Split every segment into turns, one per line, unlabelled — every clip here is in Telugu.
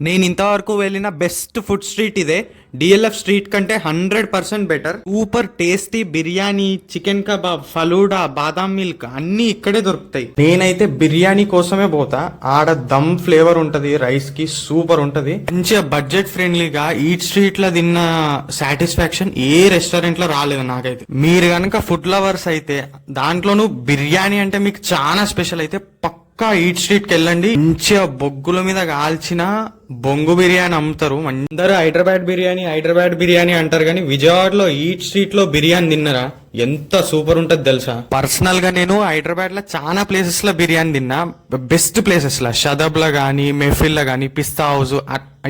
నేను ఇంతవరకు వెళ్ళిన బెస్ట్ ఫుడ్ స్ట్రీట్ ఇదే. డిఎల్ఎఫ్ స్ట్రీట్ కంటే 100% better. Super tasty biryani, chicken kebab, falooda, బాదాం మిల్క్ అన్ని ఇక్కడే దొరుకుతాయి. నేనైతే బిర్యానీ కోసమే పోతా. ఆడ దమ్ ఫ్లేవర్ ఉంటది, రైస్ కి సూపర్ ఉంటది. మంచిగా బడ్జెట్ ఫ్రెండ్లీగా ఈట్ స్ట్రీట్ లో తిన్న సాటిస్ఫాక్షన్ ఏ రెస్టారెంట్ లో రాలేదు నాకైతే. మీరు గనక ఫుడ్ లవర్స్ అయితే, దాంట్లోనూ బిర్యానీ అంటే మీకు చాలా స్పెషల్ అయితే పక్కా ఈట్ స్ట్రీట్ కి వెళ్ళండి. మంచిగా బొగ్గుల మీద కాల్చిన బొంగు బిర్యానీ అమ్ముతారు. అందరూ హైదరాబాద్ బిర్యానీ అంటారు, కానీ విజయవాడలో ఈట్ స్ట్రీట్ లో బిర్యానీ తిన్నరా ఎంత సూపర్ ఉంటది తెలుసా. పర్సనల్ గా నేను హైదరాబాద్ లో చాలా ప్లేసెస్ లో బిర్యానీ తిన్నా. బెస్ట్ ప్లేసెస్ లో షదబ్ లో గానీ, మెహఫిల్ లో గానీ, పిస్తా హౌస్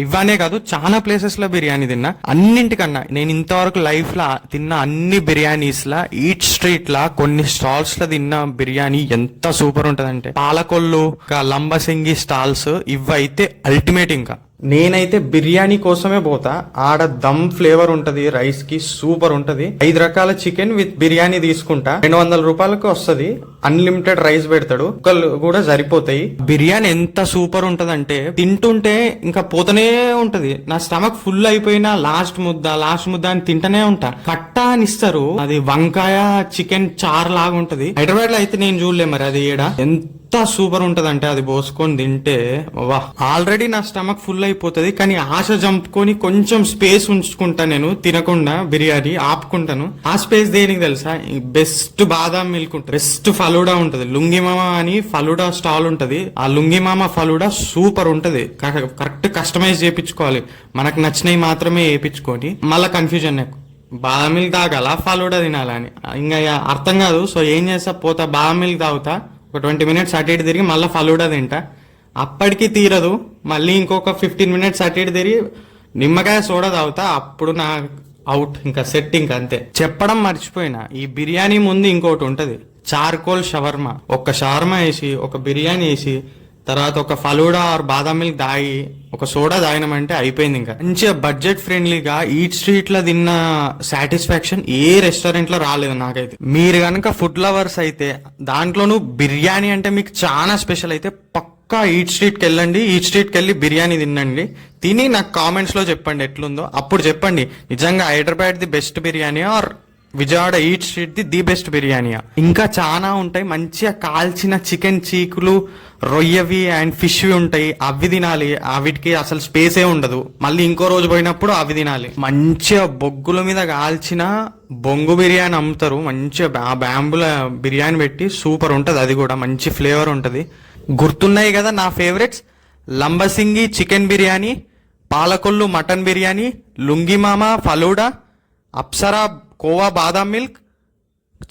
ఇవనే కాదు, చాలా ప్లేసెస్ లో బిర్యానీ తిన్నా. అన్నింటికన్నా నేను ఇంతవరకు లైఫ్ లో తిన్న అన్ని బిర్యానీస్ లా ఈట్ స్ట్రీట్ లా కొన్ని స్టాల్స్ లో తిన్న బిర్యానీ ఎంత సూపర్ ఉంటదంటే, పాలకొల్లు, లంబసింగి స్టాల్స్ ఇవైతే అల్టిమేట్. ఇంకా నేనైతే బిర్యానీ కోసమే పోతా. ఆడ దమ్ ఫ్లేవర్ ఉంటది, రైస్ కి సూపర్ ఉంటది. 5 రకాల చికెన్ విత్ బిర్యానీ తీసుకుంటా. 200 రూపాయలకు వస్తది. అన్లిమిటెడ్ రైస్ పెడతాడు, కుక్కలు కూడా సరిపోతాయి. బిర్యానీ ఎంత సూపర్ ఉంటదంటే తింటుంటే ఇంకా పోతనే ఉంటది. నా స్టమక్ ఫుల్ అయిపోయినా లాస్ట్ ముద్ద అని తింటనే ఉంటా. కట్టా అని ఇస్తారు, అది వంకాయ చికెన్ చార్ లాగా ఉంటది. హైదరాబాద్ లో అయితే నేను చూడలే మరి అది ఏడా. ఎంత సూపర్ ఉంటదంటే అది పోసుకొని తింటే వా. ఆల్రెడీ నా స్టమక్ ఫుల్ అయిపోతుంది, కానీ ఆశ చంపుకొని కొంచెం స్పేస్ ఉంచుకుంటా. నేను తినకుండా బిర్యానీ ఆపుకుంటాను. ఆ స్పేస్ దేనికి తెలుసా? బెస్ట్ బాదాం మిల్క్ ఉంటుంది, బెస్ట్ ఫలూడా ఉంటది. లుంగిమామ అని ఫలూడా స్టాల్ ఉంటది. ఆ లుంగిమామ ఫలూడా సూపర్ ఉంటది. కరెక్ట్ కస్టమైజ్ చేయించుకోవాలి, మనకు నచ్చినవి మాత్రమే వేయించుకొని. మళ్ళా కన్ఫ్యూజన్ నాకు బాదం మిల్క్ తాగాల ఫలూడా తినాలని ఇంకా అర్థం కాదు. సో ఏం చేస్తా, పోతా బాదం మిల్క్ తాగుతా, ఒక 20 మినిట్స్ అటు ఇటు తిరిగి మళ్ళీ ఫలూడా తింటా. అప్పటికి తీరదు, మళ్ళీ ఇంకొక 15 మినిట్స్ అటు ఇటు తిరిగి నిమ్మకాయ సోడా తాగుతా. అప్పుడు నా అవుట్, ఇంకా సెట్, ఇంకా అంతే. చెప్పడం మర్చిపోయినా, ఈ బిర్యానీ ముందు ఇంకోటి ఉంటది, చార్కోల్ షవర్మా. ఒక షవర్మా వేసి, ఒక బిర్యానీ వేసి, తర్వాత ఒక ఫలూడా ఆర్ బాదాం మిల్క్ దాగి, ఒక సోడా తాగినామంటే అయిపోయింది. ఇంకా మంచిగా బడ్జెట్ ఫ్రెండ్లీగా ఈట్ స్ట్రీట్ లో తిన్న సాటిస్ఫాక్షన్ ఏ రెస్టారెంట్ లో రాలేదు నాకైతే. మీరు గనక ఫుడ్ లవర్స్ అయితే, దాంట్లోనూ బిర్యానీ అంటే మీకు చాలా స్పెషల్ అయితే పక్కా ఈట్ స్ట్రీట్ కి వెళ్ళండి. ఈట్ స్ట్రీట్ కి వెళ్ళి బిర్యానీ తినండి. తిని నాకు కామెంట్స్ లో చెప్పండి ఎట్లుందో. అప్పుడు చెప్పండి నిజంగా Hyderabad the best biryani or Vijayawada eat street the best బిర్యానీయా. ఇంకా చాలా ఉంటాయి, మంచిగా కాల్చిన చికెన్ చీకులు, రొయ్యవి అండ్ ఫిష్వి ఉంటాయి. అవి తినాలి, వీటికి అసలు స్పేసే ఉండదు. మళ్ళీ ఇంకో రోజు పోయినప్పుడు అవి తినాలి. మంచిగా బొగ్గుల మీద కాల్చిన బొంగు బిర్యానీ అమ్ముతారు. మంచిగా ఆ బ్యాంబుల బిర్యానీ పెట్టి సూపర్ ఉంటది. అది కూడా మంచి ఫ్లేవర్ ఉంటది. గుర్తున్నాయి కదా నా favourites: Lambasingi chicken biryani, Palakollu mutton biryani, Lungimama falooda, Apsara kova badam milk,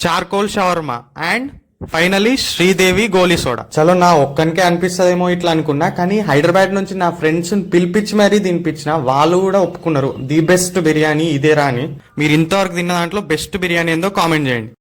charcoal shawarma and finally Sridevi goli soda. చలో నా ఒక్కనికే అనిపిస్తుందేమో ఇట్లా అనుకున్నా, కానీ హైదరాబాద్ నుంచి నా ఫ్రెండ్స్ పిలిపించి మరీ తినిపించిన, వాళ్ళు కూడా ఒప్పుకున్నారు ది బెస్ట్ బిర్యానీ ఇదేరా అని. మీరు ఇంతవరకు తిన్న దాంట్లో బెస్ట్ బిర్యానీ ఏందో కామెంట్ చేయండి.